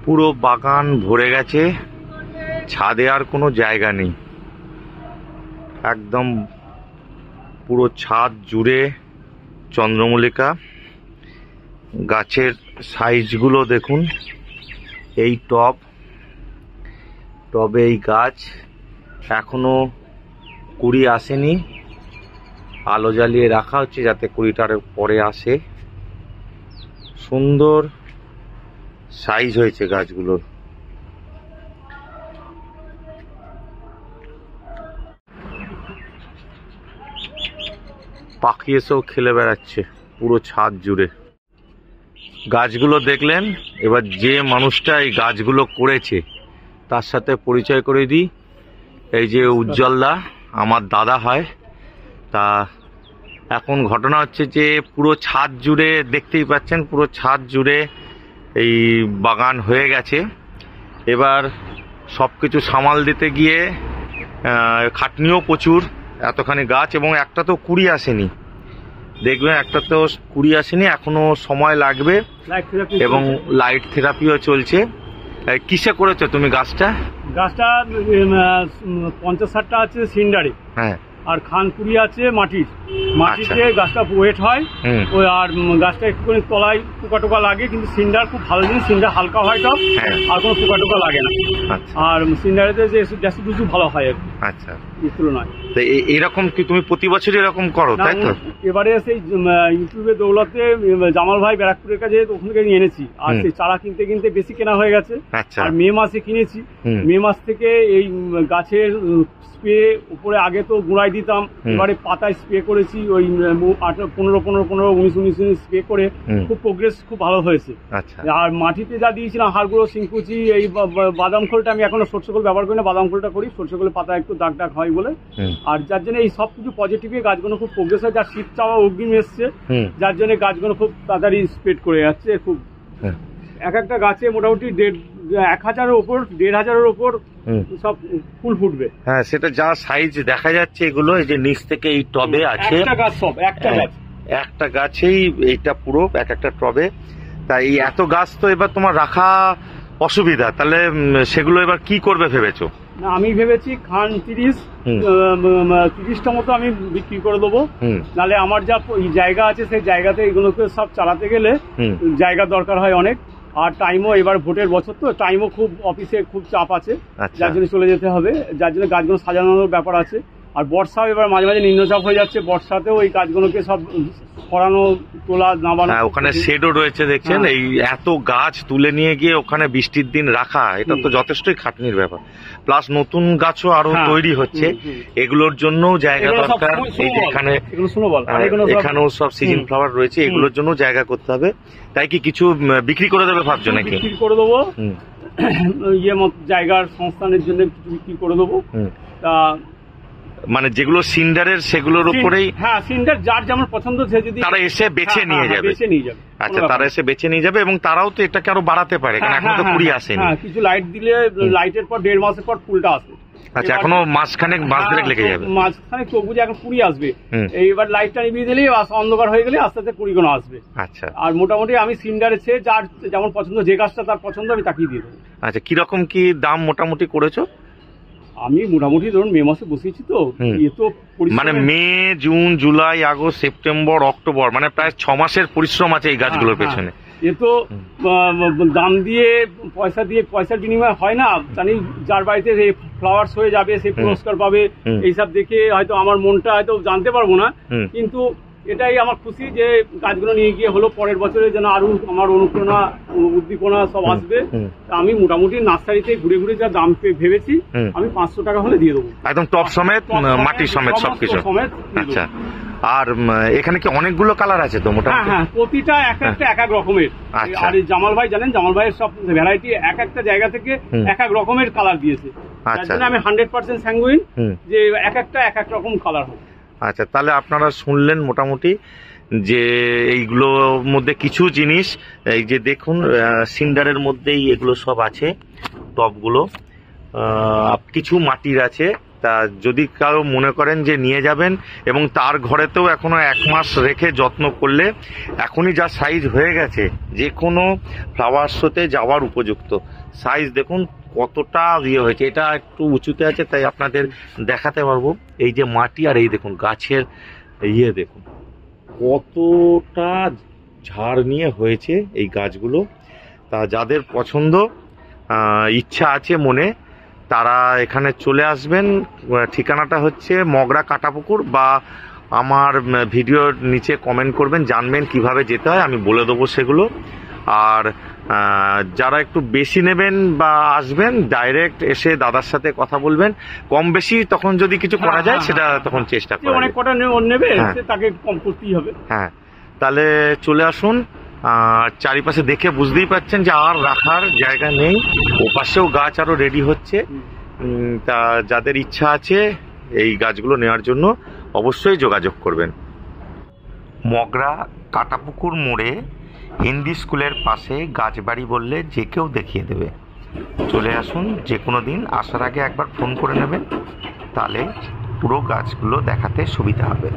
পুরো বাগান ভরে গেছে, ছাদে আর কোনো জায়গা নেই, একদম পুরো ছাদ জুড়ে চন্দ্রমল্লিকা। গাছের সাইজগুলো দেখুন, এই টবে এই গাছ এখনো কুড়ি আসেনি, আলো জ্বালিয়ে রাখা হচ্ছে যাতে কুড়িটার পরে আসে। সুন্দর সাইজ হয়েছে গাছগুলোর। পাখি এসেও খেলে বেড়াচ্ছে পুরো ছাদ জুড়ে। গাছগুলো দেখলেন, এবার যে মানুষটা এই গাছগুলো করেছে তার সাথে পরিচয় করে দিই। এই যে উজ্জ্বলদা, আমার দাদা হয়। তা এখন ঘটনা হচ্ছে যে পুরো ছাদ জুড়ে দেখতেই পাচ্ছেন, পুরো ছাদ জুড়ে এই বাগান হয়ে গেছে। এবার সব কিছু সামাল দিতে গিয়ে খাটনিও প্রচুর, এতখানি গাছ, এবং একটা তো কুড়ি আসেনি, দেখবেন একটা তো কুড়ি আসেনি, এখনো সময় লাগবে। এবং লাইট থেরাপিও চলছে। কিসে করেছো তুমি গাছটা? 50-60টা আছে সিন্ডারে, হ্যাঁ, আর খানপুরি আছে মাটিতে গাছটা ওয়েট হয় ওই, আর গাছটা একটুখানি তলায় পোকা টোকা লাগে, কিন্তু সিন্ডার খুব ভালো জিনিস, সিন্ডার হালকা হয় টপ, আর কোনো পোকা টোকা লাগে না। আর সিন্ডারেতে যে গ্যাস কিছু ভালো হয় আর কি। আচ্ছা, এই তুলনায় এরকম কি তুমি প্রতি বছরই এরকম করো, তাই তো? এবারে সেই ইউটিউবে দৌলতে জামাল ভাই ব্যারাকপুরের কাছে ওখান থেকে নিয়ে এনেছি, আর সেই চারা কিনতে কিনতে বেশি কেনা হয়ে গেছে। আর মে মাসে কিনেছি, মে মাস থেকে এই গাছের স্প্রে উপরে আগে তো গুঁড়াই দিতাম, এবারে পাতায় স্প্রে করেছি, ওই 15-19 স্প্রে করে খুব প্রোগ্রেস খুব ভালো হয়েছে। আর মাটিতে যা দিয়েছিলাম হাড়গুঁড়ো, সিংকুচি, এই বাদাম খোলটা আমি এখনো সরষে খোল ব্যবহার করি না, বাদাম খোলটা করি, সরষে খোলের পাতা একটু দাগ দাগ হয় বলে। আর যার জন্য এই সব কিছু পজিটিভে গাছগুলো খুব প্রোগ্রেস হয়, যার শীত চাওয়া অগ্রিম এসছে, যার জন্য গাছগুলো খুব তাড়াতাড়ি স্প্রেড করে যাচ্ছে। খুব এক একটা গাছে মোটামুটি 1000-এর উপর, 1500-এর উপর সব ফুল ফুটবে। হ্যাঁ, সেটা যা সাইজ দেখা যাচ্ছে এগুলো, এই যে নিচ থেকে এই টবে আছে একটা গাছ, সব একটা গাছেই এইটা পুরো এক একটা টবে। তাই এই এত গাছ তো এবার তোমার রাখা অসুবিধা, তাহলে সেগুলো এবার কি করবে ভেবেছো? না, আমি ভেবেছি খান 30টা মতো আমি বিক্রি করে দেবো, নাহলে আমার যা জায়গা আছে সেই জায়গাতে এগুলোকে সব চালাতে গেলে জায়গা দরকার হয় অনেক। আর টাইমও, এবার ভোটের বছর তো টাইমও খুব, অফিসে খুব চাপ আছে, যার জন্য চলে যেতে হবে, যার জন্য গাছগুলো সাজানোর ব্যাপার আছে। আর বর্ষাও এবার মাঝে মাঝে নিম্নচাপ হয়ে যাচ্ছে, বর্ষাতেও এই গাছগুলোকে সব সরানো, তোলা, নামানো। ওখানে শেডও রয়েছে দেখছেন, এই এত গাছ তুলে নিয়ে গিয়ে ওখানে বৃষ্টির দিন রাখা, এটা তো যথেষ্টই খাটনির ব্যাপার। প্লাস নতুন গাছও আরো তৈরি হচ্ছে, এগুলোর জন্য জায়গা দরকার। এখানেও সব সিজন ফ্লাওয়ার রয়েছে, এগুলোর জন্য জায়গা করতে হবে। তাই কি কিছু বিক্রি করে দেবে ভাবছো নাকি? বিক্রি করে দেবো, জায়গার সংস্থানের জন্য বিক্রি করে দেবো। তা মানে যেগুলো সিন্ডারের সেগুলোর উপরেই, হ্যাঁ, সিন্ডার যার যেমন পছন্দ সে যদি তারা এসে বেছে নিয়ে যাবে। আচ্ছা, তারা এসে বেছে নিয়ে যাবে, এবং তারাও তো এটাকে আরো বাড়াতে পারে, কারণ এখন তো কুড়ি আসেনি। কিছু লাইট দিলে লাইটের পর 1.5 মাসের পর ফুলটা আসবে। আচ্ছা, এখনো মাস দেড়েক লেগে যাবে। মাঝখানেক চোখ বুঝে এখন কুড়ি আসবে। এইবার লাইটটা নিভিয়ে দিলেই অন্ধকার হয়ে গেলে আস্তে আস্তে কুড়িগুলো আসবে। আচ্ছা, আর মোটামুটি আমি সিন্ডারে যার যেমন পছন্দ, যে গাছটা তার পছন্দ আমি তাকিয়ে দিয়ে দেবো। আচ্ছা, কিরকম কি দাম মোটামুটি করেছো? আমি মোটামুটি ধরুন মে মাসে বসিয়েছি তো, মানে May, June, July, August, September, October, মানে প্রায় 6 মাসের পরিশ্রম আছে এই গাছগুলোর পেছনে। এ তো দাম দিয়ে, পয়সার বিনিময় হয় না, জানি যার বাড়িতে ফ্লাওয়ার্স হয়ে যাবে সে পুরস্কার পাবে, এইসব দেখে হয়তো আমার মনটা হয়তো জানতে পারবো না, কিন্তু এটাই আমার খুশি যে গাছগুলো নিয়ে গিয়ে হলো, পরের বছরে যেন আরো আমার অনুপ্রেরণা, উদ্দীপনা সব আসবে। আমি মোটামুটি নার্সারিতে ঘুরে ঘুরে যা দাম ভেবেছি, আমি 500 টাকা হলে দিয়ে দেবো, একদম টপ সমেত, মাটি সমেত, সবকিছু। আচ্ছা, আর এখানে কি অনেকগুলো কালার আছে তো মোটামুটি? হ্যাঁ, প্রতিটা এক এক রকমের। আর জামাল ভাই জানেন, জামাল ভাইয়ের সব ভ্যারাইটি এক একটা জায়গা থেকে এক এক রকমের কালার দিয়েছে, তার জন্য আমি 100% স্যাঙ্গুইন যে এক এক রকম কালার হবে। আচ্ছা, তাহলে আপনারা শুনলেন মোটামুটি যে এইগুলোর মধ্যে কিছু জিনিস, এই যে দেখুন সিন্ডারের মধ্যেই এগুলো সব আছে, টবগুলো, কিছু মাটির আছে, তা যদি কারো মনে করেন যে নিয়ে যাবেন, এবং তার ঘরেতেও এখনো 1 মাস রেখে যত্ন করলে এখনই যা সাইজ হয়ে গেছে যে কোনো ফ্লাওয়ার শোতে যাওয়ার উপযুক্ত সাইজ। দেখুন কতটা ইয়ে হয়েছে, এটা একটু উঁচুতে আছে তাই আপনাদের দেখাতে পারবো। এই যে মাটি আর এই দেখুন গাছের ইয়ে দেখুন কতটা ঝাড় নিয়ে হয়েছে এই গাছগুলো। তা যাদের পছন্দ ইচ্ছা আছে মনে, তারা এখানে চলে আসবেন। ঠিকানাটা হচ্ছে মগরা কাটাপুকুর, বা আমার ভিডিওর নিচে কমেন্ট করবেন, জানবেন কিভাবে যেতে হয়, আমি বলে দেবো সেগুলো। আর যারা একটু বেশি নেবেন বা আসবেন, ডাইরেক্ট এসে দাদার সাথে কথা বলবেন, কম বেশি তখন যদি কিছু করা যায় সেটা তখন চেষ্টা করবেন। অনেক কটা নেবে তাকে কম করতেই হবে। হ্যাঁ, তাহলে চলে আসুন। চারিপাশে দেখে বুঝতেই পাচ্ছেন যে আর রাখার জায়গা নেই, ওপাশেও গাছ আরো রেডি হচ্ছে। তা যাদের ইচ্ছা আছে এই গাছগুলো নেওয়ার জন্য অবশ্যই যোগাযোগ করবেন। মগরা কাটাপুকুর মোড়ে হিন্দি স্কুলের পাশে গাছবাড়ি বললে যে কেউ দেখিয়ে দেবে। চলে আসুন, যে কোনো দিন আসার আগে একবার ফোন করে নেবেন, তাহলে পুরো গাছগুলো দেখাতে সুবিধা হবে।